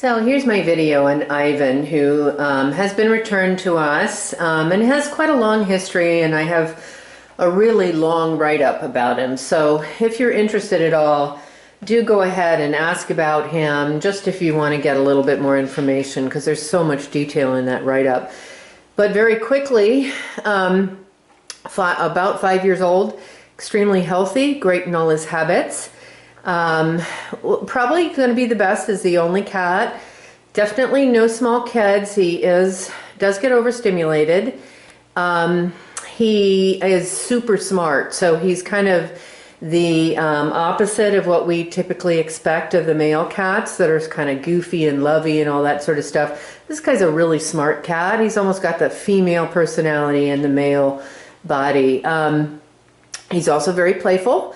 So here's my video on Ivan, who has been returned to us and has quite a long history, and I have a really long write-up about him. So if you're interested at all, do go ahead and ask about him, just if you want to get a little bit more information, because there's so much detail in that write-up. But very quickly, about 5 years old, extremely healthy, great in all his habits. Probably going to be the best as the only cat. Definitely no small kids. He does get overstimulated. He is super smart, so he's kind of the opposite of what we typically expect of the male cats that are kind of goofy and lovey and all that sort of stuff. This guy's a really smart cat. He's almost got the female personality and the male body. He's also very playful.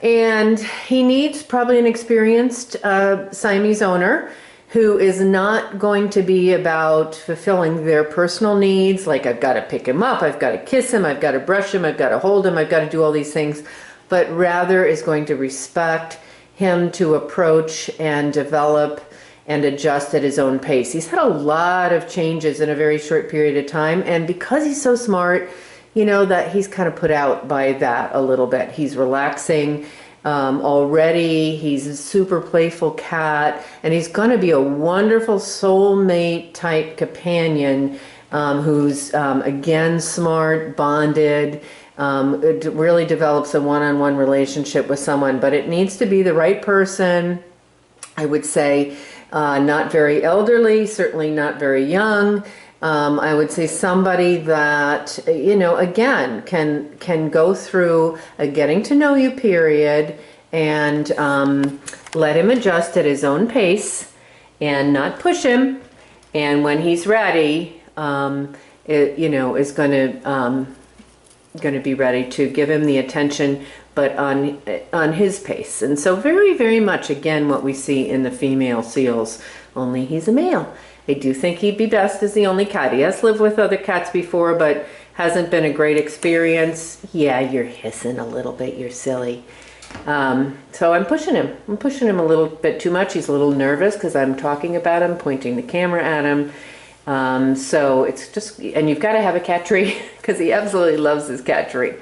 And he needs probably an experienced Siamese owner who is not going to be about fulfilling their personal needs, like I've got to pick him up, I've got to kiss him, I've got to brush him, I've got to hold him, I've got to do all these things, but rather is going to respect him to approach and develop and adjust at his own pace. He's had a lot of changes in a very short period of time, and because he's so smart, you know, that he's kind of put out by that a little bit. He's relaxing already. He's a super playful cat, and he's going to be a wonderful soulmate type companion who's, again, smart, bonded. It really develops a one-on-one relationship with someone, but it needs to be the right person. I would say not very elderly, certainly not very young. I would say somebody that, you know, again, can go through a getting to know you period and let him adjust at his own pace and not push him. And when he's ready, you know, is going to be ready to give him the attention, but on his pace. And so very, very much, again, what we see in the female seals, only he's a male. I do think he'd be best as the only cat. He has lived with other cats before, but hasn't been a great experience. Yeah, you're hissing a little bit. You're silly. So I'm pushing him. I'm pushing him a little bit too much. He's a little nervous because I'm talking about him, pointing the camera at him. So it's just, and you've got to have a cat tree because he absolutely loves his cat tree.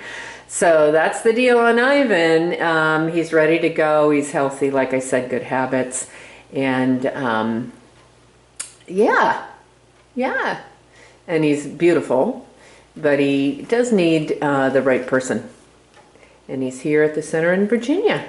So that's the deal on Ivan. He's ready to go. He's healthy, like I said, good habits. And yeah, and he's beautiful, but he does need the right person, and he's here at the center in Virginia.